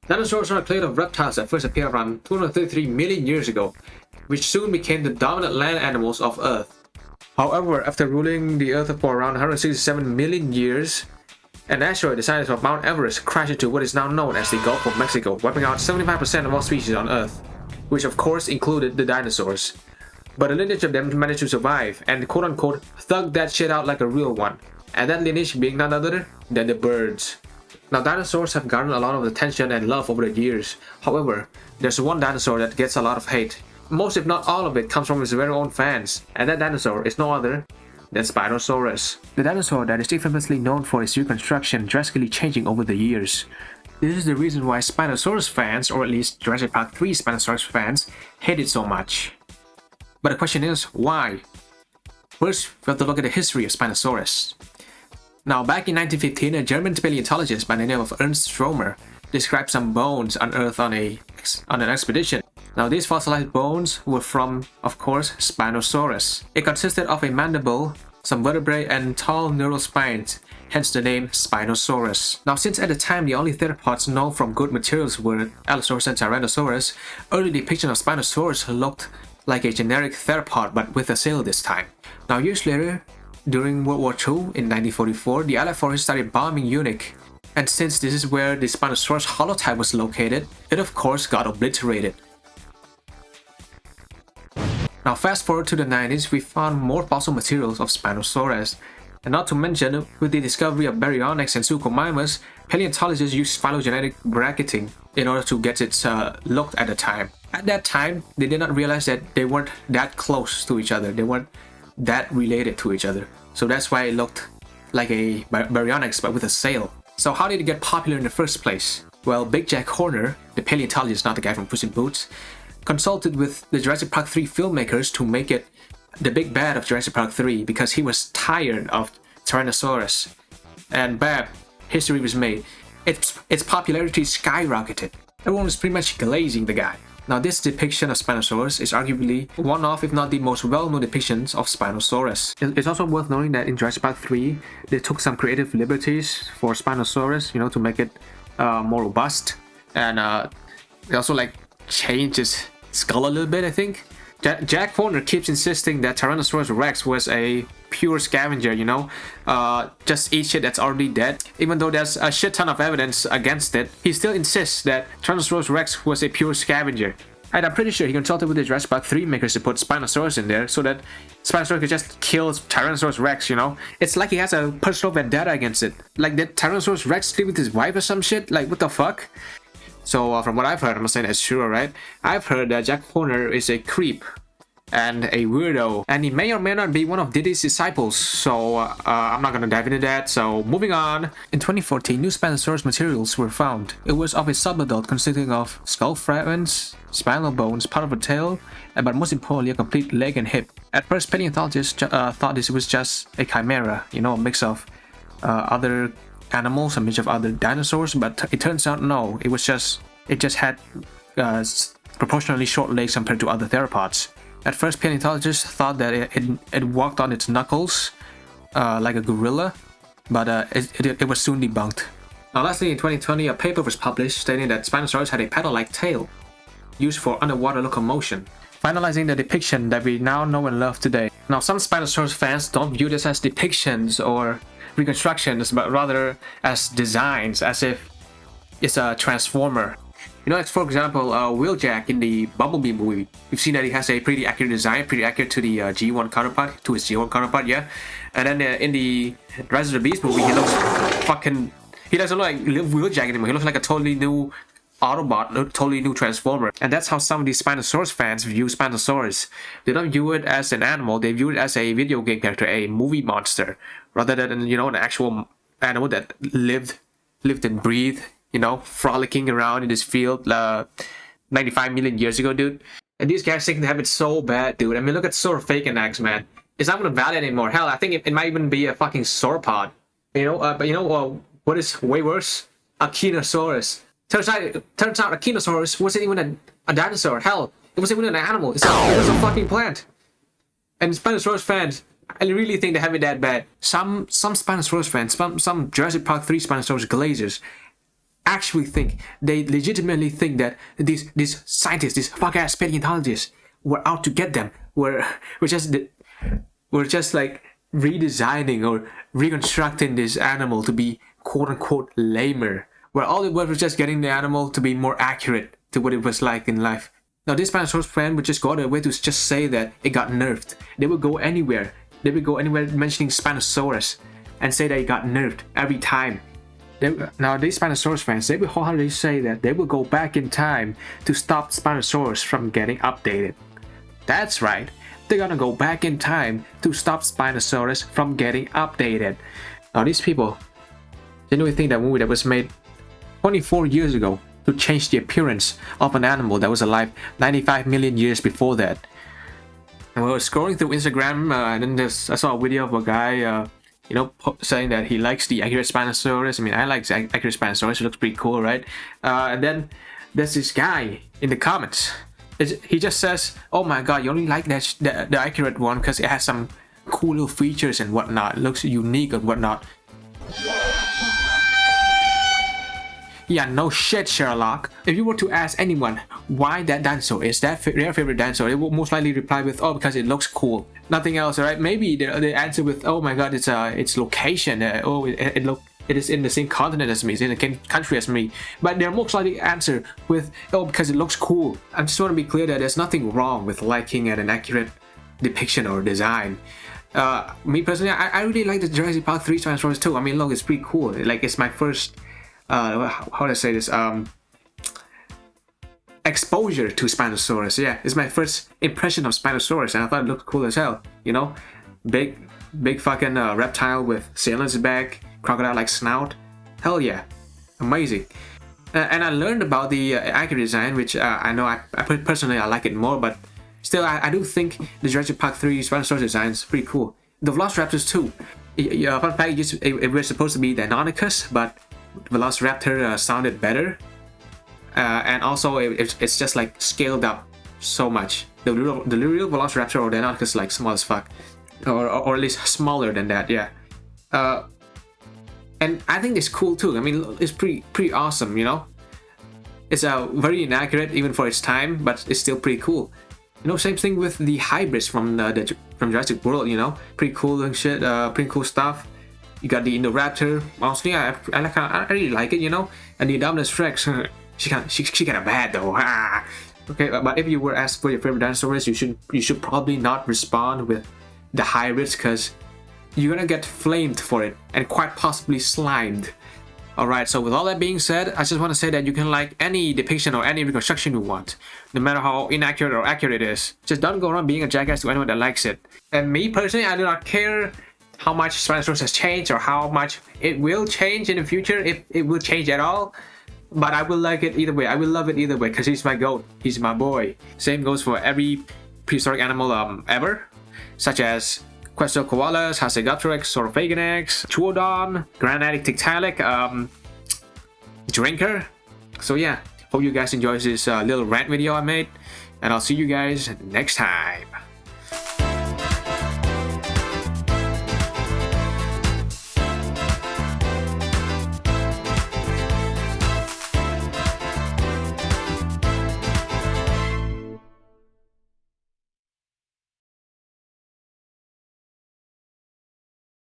Dinosaurs are a clade of reptiles that first appeared around 233 million years ago, which soon became the dominant land animals of Earth. However, after ruling the Earth for around 167 million years, an asteroid the size of Mount Everest crashed into what is now known as the Gulf of Mexico, wiping out 75% of all species on Earth, which of course included the dinosaurs. But a lineage of them managed to survive and quote-unquote thug that shit out like a real one, and that lineage being none other than the birds. Now, dinosaurs have garnered a lot of attention and love over the years. However, there's one dinosaur that gets a lot of hate. Most if not all of it comes from his very own fans, and that dinosaur is no other than Spinosaurus. The dinosaur that is infamously known for its reconstruction drastically changing over the years. This is the reason why Spinosaurus fans, or at least Jurassic Park 3 Spinosaurus fans, hate it so much. But the question is, why? First, we have to look at the history of Spinosaurus. Now, back in 1915, a German paleontologist by the name of Ernst Stromer described some bones unearthed on an expedition. Now, these fossilized bones were from, of course, Spinosaurus. It consisted of a mandible, some vertebrae, and tall neural spines, hence the name Spinosaurus. Now, since at the time the only theropods known from good materials were Allosaurus and Tyrannosaurus, early depiction of Spinosaurus looked like a generic theropod but with a sail this time. Now, years later, during World War II in 1944, the Allied forces started bombing Munich, and since this is where the Spinosaurus holotype was located, it of course got obliterated. Now, fast forward to the 90s, we found more fossil materials of Spinosaurus, and not to mention, with the discovery of baryonyx and suchomimus, paleontologists used phylogenetic bracketing in order to get its look at the time. At that time, they did not realize that they weren't that close to each other, they weren't that related to each other. So that's why it looked like a baryonyx but with a sail. So how did it get popular in the first place? Well, Big Jack Horner, the paleontologist, not the guy from Puss in Boots, consulted with the Jurassic Park 3 filmmakers to make it the big bad of Jurassic Park 3 because he was tired of Tyrannosaurus. And bam, history was made. Its popularity skyrocketed. Everyone was pretty much glazing the guy. Now, this depiction of Spinosaurus is arguably one of, if not the most well-known depictions of Spinosaurus. It's also worth noting that in Jurassic Park 3, they took some creative liberties for Spinosaurus, you know, to make it more robust. And they also changed its skull a little bit, I think. Jack Horner keeps insisting that Tyrannosaurus Rex was a pure scavenger, you know, just eat shit that's already dead. Even though there's a shit ton of evidence against it, he still insists that Tyrannosaurus Rex was a pure scavenger. And I'm pretty sure he consulted with the Jurassic Park 3 makers to put Spinosaurus in there so that Spinosaurus could just kill Tyrannosaurus Rex, you know? It's like he has a personal vendetta against it. Like, did Tyrannosaurus Rex sleep with his wife or some shit? Like, what the fuck? So from what I've heard, I'm not saying that's true, alright? I've heard that Jack Horner is a creep and a weirdo, and he may or may not be one of Diddy's disciples, so I'm not gonna dive into that, so moving on. In 2014, new Spinosaurus materials were found. It was of a subadult consisting of skull fragments, spinal bones, part of a tail, but most importantly, a complete leg and hip. At first, paleontologists thought this was just a chimera, you know, a mix of other animals, a mix of other dinosaurs, but it turns out no, it just had proportionally short legs compared to other theropods. At first, paleontologists thought that it walked on its knuckles like a gorilla, but it was soon debunked. Now lastly, in 2020, a paper was published stating that Spinosaurus had a paddle-like tail used for underwater locomotion, finalizing the depiction that we now know and love today. Now, some Spinosaurus fans don't view this as depictions or reconstructions, but rather as designs, as if it's a transformer. You know, like for example, Wheeljack in the Bumblebee movie, we've seen that he has a pretty accurate design, pretty accurate to the G1 counterpart, to his G1 counterpart, yeah. And then in the Rise of the Beast movie, he looks fucking... He doesn't look like Wheeljack anymore, he looks like a totally new Autobot, a totally new Transformer. And that's how some of these Spinosaurus fans view Spinosaurus. They don't view it as an animal, they view it as a video game character, a movie monster, rather than, you know, an actual animal that lived and breathed, you know, frolicking around in this field 95 million years ago, dude. And these guys think they have it so bad, dude. I mean, look at Saurophagonax, man. It's not gonna valid anymore. Hell, I think it might even be a fucking sauropod. You know, but you know what is way worse? Akinosaurus. Turns out Akinosaurus wasn't even a dinosaur. Hell, it wasn't even an animal. It was a fucking plant. And Spinosaurus fans, I really think they have it that bad. Some Spinosaurus fans, some Jurassic Park 3 Spinosaurus glazers, actually think, they legitimately think that these scientists, these fuck-ass paleontologists, were out to get them. We're just like redesigning or reconstructing this animal to be quote-unquote lamer, where all it was just getting the animal to be more accurate to what it was like in life. Now this Spinosaurus fan would just go out of their way to just say that it got nerfed. They would go anywhere. They would go anywhere mentioning Spinosaurus and say that it got nerfed every time. Now these Spinosaurus fans, they will wholeheartedly say that they will go back in time to stop Spinosaurus from getting updated. That's right, they're gonna go back in time to stop Spinosaurus from getting updated. Now these people genuinely think that movie that was made 24 years ago to change the appearance of an animal that was alive 95 million years before that. And we were scrolling through Instagram and then I saw a video of a guy saying that he likes the accurate Spinosaurus. I mean, I like accurate Spinosaurus, it looks pretty cool, right? And then there's this guy in the comments. He just says, oh my god, you only like the accurate one because it has some cool little features and whatnot. It looks unique and whatnot. Yeah, no shit, Sherlock. If you were to ask anyone why that dinosaur is their favorite dinosaur, they will most likely reply with, oh, because it looks cool. Nothing else, right? Maybe they answer with, oh my god, its location. It is in the same continent as me, it's in the same country as me. But they're most likely answer with, oh, because it looks cool. I just want to be clear that there's nothing wrong with liking an accurate depiction or design. Me personally, I really like the Jurassic Park 3 Spinosaurus too. I mean, look, it's pretty cool. Like, it's my first how do I say this? Exposure to Spinosaurus. Yeah, it's my first impression of Spinosaurus, and I thought it looked cool as hell. You know, big fucking reptile with sail on its back, crocodile-like snout. Hell yeah, amazing. And I learned about the accurate design, which I know I personally like it more, but still I do think the Jurassic Park 3 Spinosaurus design is pretty cool. The Velociraptors too. Fun fact, it was supposed to be the Deinonychus, but Velociraptor sounded better, and also it's just like scaled up so much. The real Velociraptor or Deinonychus is like small as fuck, or at least smaller than that. Yeah, and I think it's cool too. I mean, it's pretty awesome. You know, it's very inaccurate even for its time, but it's still pretty cool. You know, same thing with the hybrids from Jurassic World. You know, pretty cool and shit. Pretty cool stuff. You got the Indoraptor. Honestly, I really like it, you know. And the Indominus Rex, she kinda bad though. Okay, but if you were asked for your favorite dinosaurs, you should probably not respond with the hybrids, because you're gonna get flamed for it and quite possibly slimed. Alright, so with all that being said, I just want to say that you can like any depiction or any reconstruction you want, no matter how inaccurate or accurate it is. Just don't go around being a jackass to anyone that likes it. And me personally, I do not care how much Spinosaurus has changed or how much it will change in the future, if it will change at all. But I will like it either way. I will love it either way because he's my goat. He's my boy. Same goes for every prehistoric animal ever, such as Questel koalas, Hasegopteryx, Saurophaganax, Chuodon, Granitic Tiktaalik, Drinker. So yeah, hope you guys enjoyed this little rant video I made, and I'll see you guys next time.